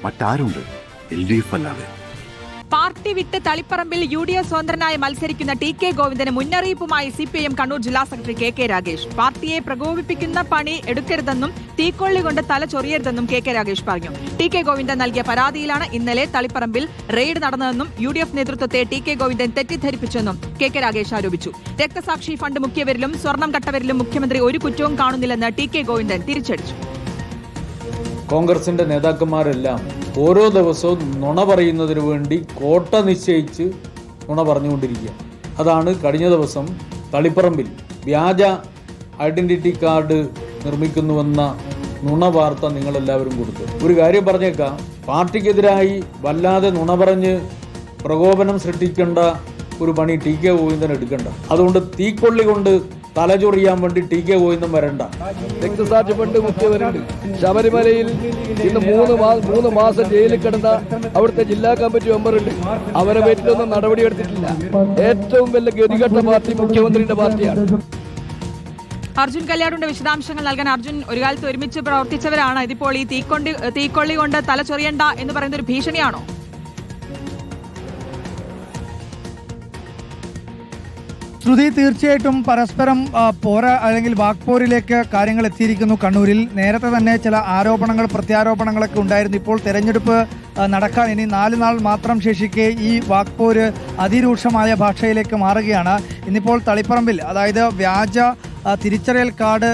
മറ്റാരുണ്ട് LDF അല്ലാതെ? Party വിട്ട് തളിപ്പറമ്പിൽ UDF സ്വതന്ത്രനായി മത്സരിക്കുന്ന TK ഗോവിന്ദന് മുന്നറിയിപ്പുമായി CPIM കണ്ണൂർ ജില്ലാ സെക്രട്ടറി KK രാഗേഷ്. പാർട്ടിയെ പ്രകോപിപ്പിക്കുന്ന പണി എടുക്കരുതെന്നും തീക്കൊള്ളി കൊണ്ട് തല ചൊറിയരുതെന്നും KK രാഗേഷ് പറഞ്ഞു. TK ഗോവിന്ദൻ നൽകിയ പരാതിയിലാണ് ഇന്നലെ തളിപ്പറമ്പിൽ റെയ്ഡ് നടന്നതെന്നും UDF നേതൃത്വത്തെ TK ഗോവിന്ദൻ തെറ്റിദ്ധരിപ്പിച്ചെന്നും KK രാഗേഷ് ആരോപിച്ചു. രക്തസാക്ഷി ഫണ്ട് മുക്കിയവരിലും സ്വർണം കട്ടവരിലും മുഖ്യമന്ത്രി ഒരു കുറ്റവും കാണുന്നില്ലെന്ന് TK ഗോവിന്ദൻ തിരിച്ചടിച്ചു. കോൺഗ്രസിന്റെ നേതാക്കന്മാരെല്ലാം ഓരോ ദിവസവും നുണ പറയുന്നതിന് വേണ്ടി കോട്ട നിശ്ചയിച്ച് നുണ പറഞ്ഞുകൊണ്ടിരിക്കുക. അതാണ് കഴിഞ്ഞ ദിവസം തളിപ്പറമ്പിൽ വ്യാജ ഐഡന്റിറ്റി കാർഡ് നിർമ്മിക്കുന്നുവെന്ന നുണ വാർത്ത നിങ്ങളെല്ലാവരും കൊടുത്തു. ഒരു കാര്യം പറഞ്ഞേക്കാം, പാർട്ടിക്കെതിരായി വല്ലാതെ നുണ പറഞ്ഞ് പ്രകോപനം സൃഷ്ടിക്കേണ്ട ഒരു പണി TK ഗോവിന്ദൻ എടുക്കണ്ട. അതുകൊണ്ട് തീക്കൊള്ളി കൊണ്ട് തലചൊറിയാൻ വേണ്ടി TK ഗോവിന്ദൻ വരണ്ട. രക്തസാക്ഷി ഫണ്ട് മുഖ്യവരുണ്ട്. ശബരിമലയിൽ ഇന്ന് മൂന്ന് മാസം ജയിലിൽ കിടന്ന അവിടുത്തെ ജില്ലാ കമ്മിറ്റി മെമ്പറുണ്ട്. അവരെ പേരിലൊന്നും നടപടിയെടുത്തിട്ടില്ല. ഏറ്റവും വലിയ ഗതികെട്ട പാർട്ടി മുഖ്യമന്ത്രിയുടെ പാർട്ടിയാണ്. അർജുൻ കല്യാടുണ്ട് വിശദാംശങ്ങൾ നൽകാൻ. അർജുൻ, ഒരു കാലത്ത് ഒരുമിച്ച് പ്രവർത്തിച്ചവരാണ്. ഇതിപ്പോൾ ഈ തീക്കൊള്ളി കൊണ്ട് തല ചൊറിയണ്ട എന്ന് പറയുന്ന ഒരു ഭീഷണിയാണോ? ശ്രുതി, തീർച്ചയായിട്ടും പരസ്പരം അല്ലെങ്കിൽ വാക്പോരിലേക്ക് കാര്യങ്ങൾ എത്തിയിരിക്കുന്നു. കണ്ണൂരിൽ നേരത്തെ തന്നെ ചില ആരോപണങ്ങൾ പ്രത്യാരോപണങ്ങളൊക്കെ ഉണ്ടായിരുന്നു. ഇപ്പോൾ തെരഞ്ഞെടുപ്പ് നടക്കാൻ ഇനി 4 നാൾ മാത്രം ശേഷിക്കെ ഈ വാക്പോര് അതിരൂക്ഷമായ ഭാഷയിലേക്ക് മാറുകയാണ്. ഇന്നിപ്പോൾ തളിപ്പറമ്പിൽ, അതായത് വ്യാജ തിരിച്ചറിയൽ കാർഡ്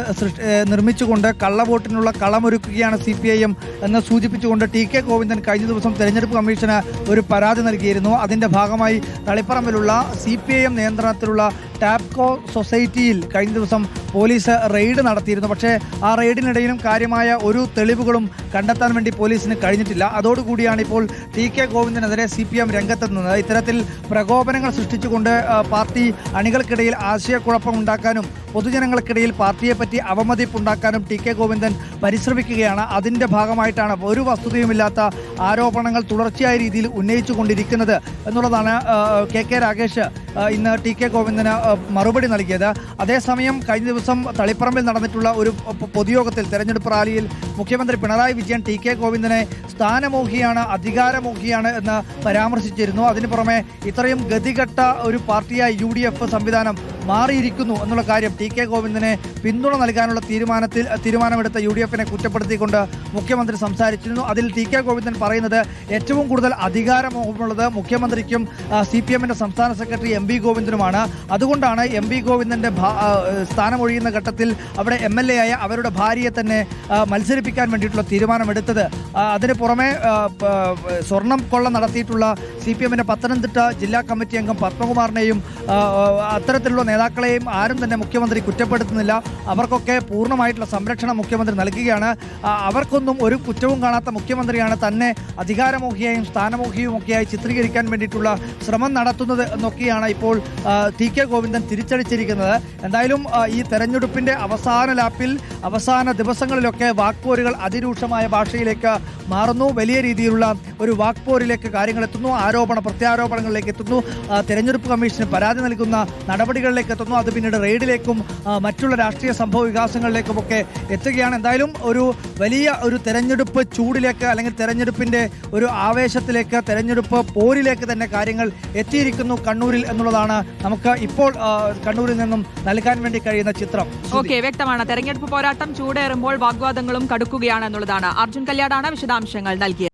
നിർമ്മിച്ചുകൊണ്ട് കള്ളവോട്ടിനുള്ള കളമൊരുക്കുകയാണ് CPIM എന്ന് സൂചിപ്പിച്ചുകൊണ്ട് TK ഗോവിന്ദൻ കഴിഞ്ഞ ദിവസം തെരഞ്ഞെടുപ്പ് കമ്മീഷന് ഒരു പരാതി നൽകിയിരുന്നു. അതിൻ്റെ ഭാഗമായി തളിപ്പറമ്പിലുള്ള CPIM നിയന്ത്രണത്തിലുള്ള ടാപ്കോ സൊസൈറ്റിയിൽ കഴിഞ്ഞ ദിവസം പോലീസ് റെയ്ഡ് നടത്തിയിരുന്നു. പക്ഷേ ആ റെയ്ഡിനിടയിലും കാര്യമായ ഒരു തെളിവുകളും കണ്ടെത്താൻ വേണ്ടി പോലീസിന് കഴിഞ്ഞിട്ടില്ല. അതോടുകൂടിയാണ് ഇപ്പോൾ TK ഗോവിന്ദനെതിരെ CPIM രംഗത്തെത്തുന്നത്. ഇത്തരത്തിൽ പ്രകോപനങ്ങൾ സൃഷ്ടിച്ചുകൊണ്ട് പാർട്ടി അണികൾക്കിടയിൽ ആശയക്കുഴപ്പം ഉണ്ടാക്കാനും പൊതുജനങ്ങൾക്കിടയിൽ പാർട്ടിയെപ്പറ്റി അവമതിപ്പുണ്ടാക്കാനും TK ഗോവിന്ദൻ പരിശ്രമിക്കുകയാണ്. അതിൻ്റെ ഭാഗമായിട്ടാണ് ഒരു വസ്തുതയുമില്ലാത്ത ആരോപണങ്ങൾ തുടർച്ചയായ രീതിയിൽ ഉന്നയിച്ചു കൊണ്ടിരിക്കുന്നത് എന്നുള്ളതാണ് KK രാഗേഷ് ഇന്ന് TK ഗോവിന്ദന് മറുപടി നൽകിയത്. അതേസമയം കഴിഞ്ഞ ദിവസം തളിപ്പറമ്പിൽ നടന്നിട്ടുള്ള ഒരു പൊതുയോഗത്തിൽ തെരഞ്ഞെടുപ്പ് റാലിയിൽ മുഖ്യമന്ത്രി പിണറായി വിജയൻ TK ഗോവിന്ദനെ സ്ഥാനമോഹിയാണ്, അധികാരമോഹിയാണ് എന്ന് പരാമർശിച്ചിരുന്നു. അതിനു പുറമെ ഇത്രയും ഗതികെട്ട ഒരു പാർട്ടിയായി UDF സംവിധാനം മാറിയിരിക്കുന്നു എന്നുള്ള കാര്യം TK ഗോവിന്ദനെ പിന്തുണ നൽകാനുള്ള തീരുമാനമെടുത്ത UDF-നെ കുറ്റപ്പെടുത്തിക്കൊണ്ട് മുഖ്യമന്ത്രി സംസാരിച്ചിരുന്നു. അതിൽ TK ഗോവിന്ദൻ പറയുന്നത് ഏറ്റവും കൂടുതൽ അധികാരമോഹമുള്ളത് മുഖ്യമന്ത്രിക്കും CPM-ന്റെ സംസ്ഥാന സെക്രട്ടറി MV ഗോവിന്ദനുമാണ്. അതുകൊണ്ടാണ് MV ഗോവിന്ദന്റെ സ്ഥാനമൊഴിയുന്ന ഘട്ടത്തിൽ അവിടെ MLA ആയ അവരുടെ ഭാര്യയെ തന്നെ മത്സരിപ്പിക്കാൻ വേണ്ടിയിട്ടുള്ള തീരുമാനമെടുത്തത്. അതിന് പുറമെ സ്വർണം കൊള്ള നടത്തിയിട്ടുള്ള CPM-ന്റെ പത്തനംതിട്ട ജില്ലാ കമ്മിറ്റി അംഗം പത്മകുമാറിനെയും അത്തരത്തിലുള്ള നേതാക്കളെയും ആരും തന്നെ മുഖ്യമന്ത്രി കുറ്റപ്പെടുത്തുന്നില്ല. അവർക്കൊക്കെ പൂർണ്ണമായിട്ടുള്ള സംരക്ഷണം മുഖ്യമന്ത്രി നൽകുകയാണ്. അവർക്കൊന്നും ഒരു കുറ്റവും കാണാത്ത മുഖ്യമന്ത്രിയാണ് തന്നെ അധികാരമോഹിയായും സ്ഥാനമോഹിയും ഒക്കെയായി ചിത്രീകരിക്കാൻ വേണ്ടിയിട്ടുള്ള ശ്രമം നടത്തുന്നത് എന്നൊക്കെയാണ് ഇപ്പോൾ TK ഗോവിന്ദൻ തിരിച്ചടിച്ചിരിക്കുന്നത്. എന്തായാലും ഈ തെരഞ്ഞെടുപ്പിന്റെ അവസാന ലാപ്പിൽ അവസാന ദിവസങ്ങളിലൊക്കെ വാക്പോരുകൾ അതിരൂക്ഷമായ ഭാഷയിലേക്ക് മാറുന്നു. വലിയ രീതിയിലുള്ള ഒരു വാക്പോരിലേക്ക് കാര്യങ്ങൾ എത്തുന്നു. ആരോപണ പ്രത്യാരോപണങ്ങളിലേക്ക് എത്തുന്നു. തെരഞ്ഞെടുപ്പ് കമ്മീഷന് പരാതി നൽകുന്ന നടപടികളിലേക്ക് എത്തുന്നു. അത് പിന്നീട് റെയ്ഡിലേക്കും മറ്റുള്ള രാഷ്ട്രീയ സംഭവ വികാസങ്ങളിലേക്കുമൊക്കെ എത്തുകയാണ്. എന്തായാലും ഒരു വലിയ ഒരു തെരഞ്ഞെടുപ്പ് ചൂടിലേക്ക്, അല്ലെങ്കിൽ തെരഞ്ഞെടുപ്പിന്റെ ഒരു ആവേശത്തിലേക്ക്, തെരഞ്ഞെടുപ്പ് പോരിലേക്ക് തന്നെ കാര്യങ്ങൾ എത്തിയിരിക്കുന്നു കണ്ണൂരിൽ എന്നുള്ളതാണ് നമുക്ക് ഇപ്പോൾ കണ്ണൂരിൽ നിന്നും നൽകാൻ വേണ്ടി കഴിയുന്ന ചിത്രം. ഓക്കെ, വ്യക്തമാണ്. തെരഞ്ഞെടുപ്പ് പോരാട്ടം ചൂടേറുമ്പോൾ വാഗ്വാദങ്ങളും കടുക്കുകയാണ് എന്നുള്ളതാണ്. അർജുൻ കല്യാടാണ് വിശദാംശങ്ങൾ നൽകിയത്.